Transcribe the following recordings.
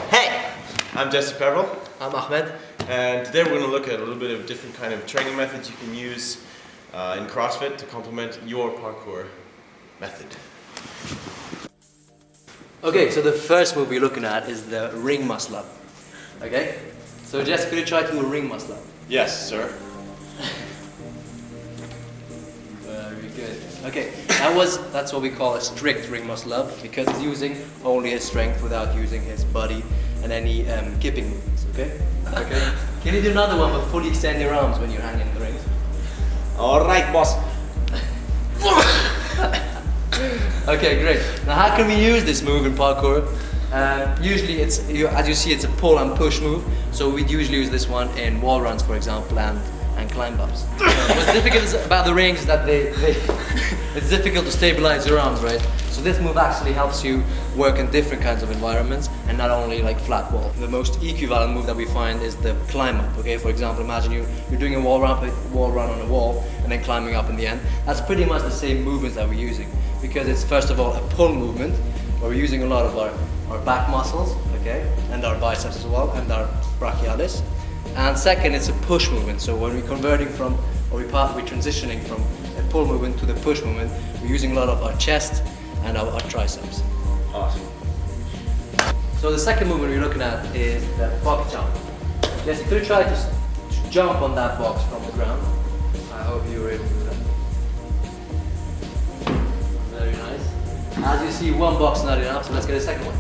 Hey, I'm Barbell. I'm Ahmed. And today we're going to look at a little bit of different kind of training methods you can use in CrossFit to complement your parkour method. Okay, so the first move we're looking at is the ring muscle up. Okay? So Jess, could you try to do a ring muscle up? Yes, sir. Very good. Okay, that's what we call a strict ring muscle up, because he's using only his strength without using his body and any kipping movements, okay? Okay. Can you do another one but fully extend your arms when you're hanging in the rings? Alright, boss. Okay, great. Now how can we use this move in parkour? Usually as you see, it's a pull and push move, so we'd usually use this one in wall runs, for example, and climb ups. What's difficult about the rings is that it's difficult to stabilize your arms, right? So this move actually helps you work in different kinds of environments and not only like flat wall. The most equivalent move that we find is the climb up, okay? For example, imagine you're doing a wall run on a wall and then climbing up in the end. That's pretty much the same movements that we're using, because it's first of all a pull movement where we're using a lot of our back muscles, okay? And our biceps as well, and our brachialis. And second, it's a push movement. So when we're converting from, or we're transitioning from a pull movement to the push movement, we're using a lot of our chest and our triceps. Awesome. So the second movement we're looking at is the box jump. Yes, you could try to jump on that box from the ground. I hope you were able to do that. Very nice. As you see, one box not enough, so let's get a second one.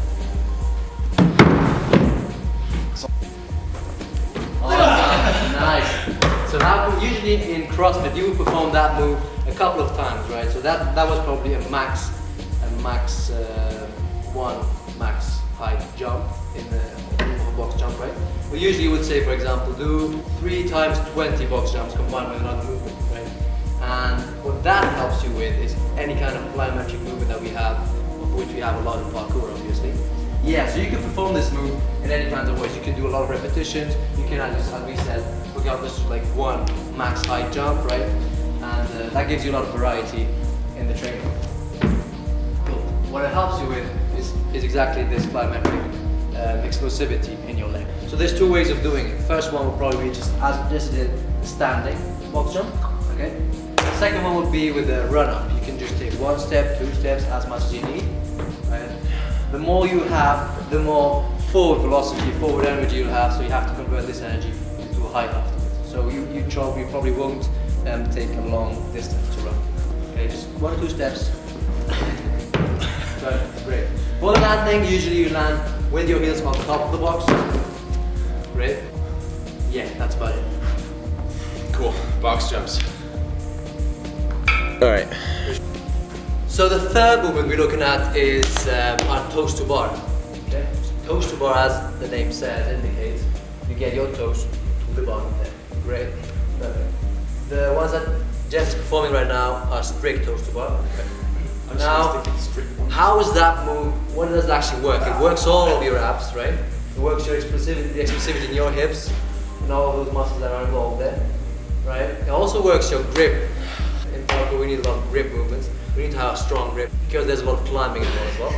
Nice. So now, usually in CrossFit, you would perform that move a couple of times, right? So that was probably a max height jump in a box jump, right? We usually would say, for example, do 3 times 20 box jumps combined with another movement, right? And what that helps you with is any kind of plyometric movement that we have, of which we have a lot in parkour, obviously. Yeah, so you can perform this move in any kinds of ways. You can do a lot of repetitions. You can, as we said, work out just like one max height jump, right? And that gives you a lot of variety in the training. Cool. What it helps you with is exactly this plyometric explosivity in your leg. So there's 2 ways of doing it. First one will probably be just as just did standing box jump, okay? The second one would be with a run up. You can just take 1 step, 2 steps, as much as you need, right? The more you have, the more forward velocity, forward energy you'll have, so you have to convert this energy into a height afterwards. So you probably won't take a long distance to run. Okay, just 1 or 2 steps. Great. For the landing, usually you land with your heels on top of the box. Great. Yeah, that's about it. Cool. Box jumps. Alright. So the third movement we're looking at is our toes to bar. Okay? Toes to bar, as the name says, indicates you get your toes to the bottom there. Great. Perfect. The ones that Jeff is performing right now are strict toes to bar. Okay. Now, how is that move? What does it actually work? It works all of your abs, right? It works your explosivity in your hips and all of those muscles that are involved there, right? It also works your grip. In parkour, we need a lot of grip movements. We need to have a strong grip because there's a lot of climbing involved as well.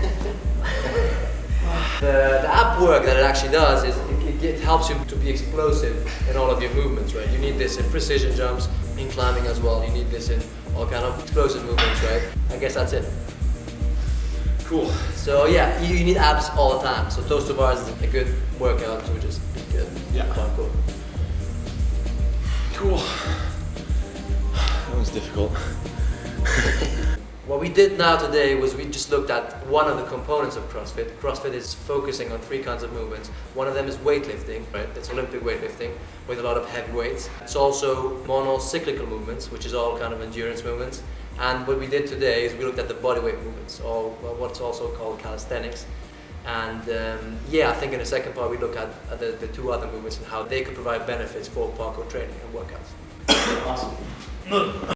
The ab work that it actually does is it helps you to be explosive in all of your movements, right? You need this in precision jumps, in climbing as well. You need this in all kind of explosive movements, right? I guess that's it. Cool. So yeah, you need abs all the time. So toes to bars is a good workout to just be good. Yeah. Parkour. Cool. That was difficult. What we did now today was we just looked at one of the components of CrossFit. CrossFit is focusing on 3 kinds of movements. One of them is weightlifting, right? It's Olympic weightlifting with a lot of heavy weights. It's also mono-cyclical movements, which is all kind of endurance movements. And what we did today is we looked at the bodyweight movements, or what's also called calisthenics. And yeah, I think in the second part we look at the 2 other movements and how they could provide benefits for parkour training and workouts. Awesome.